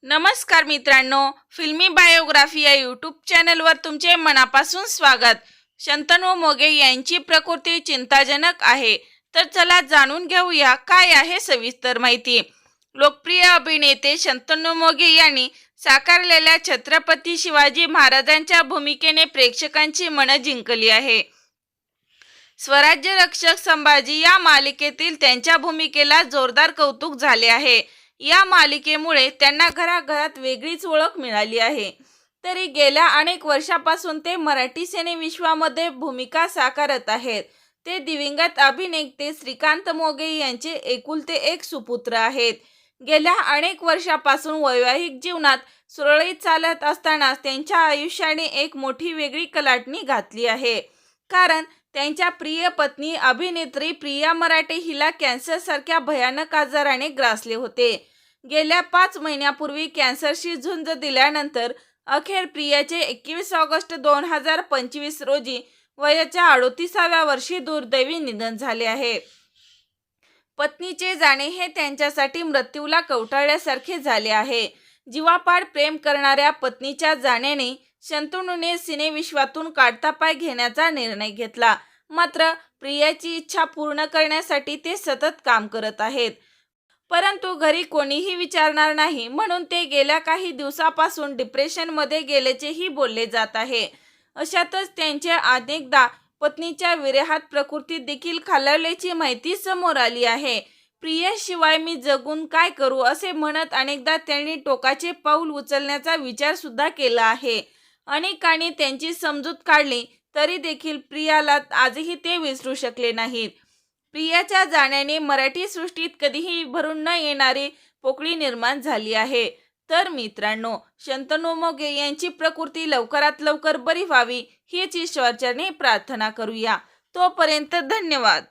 नमस्कार मित्रांनो, फिल्मी बायोग्राफी या यूट्यूब चॅनलवर तुमचे मनापासून स्वागत। शंतनू मोगे यांची प्रकृती चिंताजनक आहे, तर चला जाणून घेऊया काय आहे सविस्तर माहिती। लोकप्रिय अभिनेते शंतनू मोगे यांनी साकारलेल्या छत्रपती शिवाजी महाराजांच्या भूमिकेने प्रेक्षकांची मनं जिंकली आहे। स्वराज्य रक्षक संभाजी या मालिकेतील त्यांच्या भूमिकेला जोरदार कौतुक झाले आहे। या मालिकेमुळे त्यांना घराघरात वेगळीच ओळख मिळाली आहे। तरी गेल्या अनेक वर्षापासून ते मराठी सिनेविश्वामध्ये भूमिका साकारत आहेत। ते दिवंगत अभिनेते श्रीकांत मोगे यांचे एकुलते एक सुपुत्र आहेत। गेल्या अनेक वर्षापासून वैवाहिक जीवनात सुरळीत चालत असताना त्यांच्या आयुष्याने एक मोठी वेगळी कलाटणी घातली आहे। कारण त्यांच्या प्रिय पत्नी अभिनेत्री प्रिया मराठे हिला कॅन्सर सारख्या भयानक आजाराने ग्रासले होते। गेल्या 5 महिन्यापूर्वी कॅन्सरशी झुंज दिल्यानंतर अखेर प्रियाचे 21 ऑगस्ट 2025 रोजी वयाच्या 38व्या वर्षी दुर्दैवी निधन झाले आहे। पत्नीचे जाणे हे त्यांच्यासाठी मृत्यूला कवटाळल्यासारखे झाले आहे। जीवापाड प्रेम करणाऱ्या पत्नीच्या जाण्याने शंतनूने सिनेविश्वातून काढता पाय घेण्याचा निर्णय घेतला। मात्र प्रियाची इच्छा पूर्ण करण्यासाठी ते सतत काम करत आहेत, परंतु घरी कोणीही विचारणार नाही म्हणून ते गेल्या काही दिवसापासून डिप्रेशनमध्ये गेल्याचेही बोलले जात आहे। अशातच त्यांचे अनेकदा पत्नीच्या विरहात प्रकृती देखील खालावल्याची माहिती समोर आली आहे। प्रियेशिवाय मी जगून काय करू असे म्हणत अनेकदा त्यांनी टोकाचे पाऊल उचलण्याचा विचार सुद्धा केला आहे। अनेकांनी त्यांची समजूत काढली तरी देखील प्रियाला आजही ते विसरू शकले नाहीत। प्रियाच्या जाण्याने मराठी सृष्टीत कधीही भरून न येणारी पोकळी निर्माण झाली आहे। तर मित्रांनो, शंतनू मोगे यांची प्रकृती लवकरात लवकर बरी व्हावी हीच ईश्वरचरणी प्रार्थना करूया। तोपर्यंत धन्यवाद।